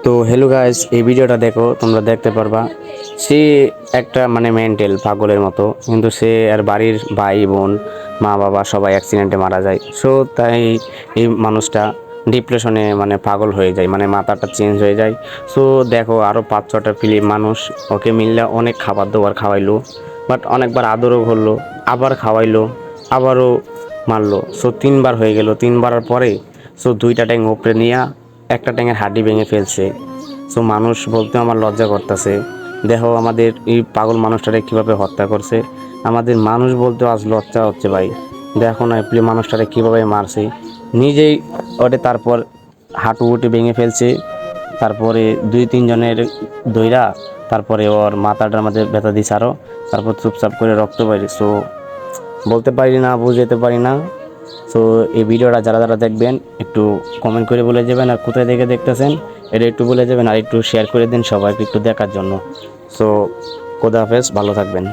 তো hello guys, এই ভিডিওটা দেখো, তোমরা দেখতে পারবা সে একটা মেন্টাল পাগলের মতো, কিন্তু সে আর বাড়ির ভাই বোন মা বাবা সবাই অ্যাক্সিডেন্টে মারা যায়। সো তাই এই মানুষটা ডিপ্রেশনে পাগল হয়ে যায়, মাথাটা চেঞ্জ হয়ে যায়। সো দেখো, আরও 5-6টা ফিলিম মানুষ ওকে মিললে অনেক খাবার দাবার খাওয়াইলো, বাট অনেকবার আদরও করলো, আবার খাওয়াইলো, আবারও মারলো। সো 3বার হয়ে গেল। 3বারের পরে সো 2টা ট্যাং উপরে নিয়ে একটা ট্যাঙের হাড্ডি ভেঙে ফেলছে। সো মানুষ বলতে আমার লজ্জা করতেছে। দেখো আমাদের এই পাগল মানুষটারে কীভাবে হত্যা করছে। আমাদের মানুষ বলতে আজ লজ্জা হচ্ছে ভাই। দেখো না এপ্লি মানুষটারে কীভাবে মারছে, নিজেই ওটে, তারপর হাঁটু উটে ভেঙে ফেলছে, তারপরে 2-3 জনের দইরা, তারপরে ওর মাথাটার মধ্যে ব্যথা দিছে আরও, তারপর চুপচাপ করে রক্ত বাইরে। সো বলতে পারি না, বুঝাতে পারি না। সো এই ভিডিওটা যারা যারা দেখবেন একটু কমেন্ট করে বলে যাবেন, আর কোথায় থেকে দেখতেছেন এটা একটু বলে যাবেন, আর একটু শেয়ার করে দিন সবাইকে একটু দেখার জন্য। সো খোদা হাফেজ, ভালো থাকবেন।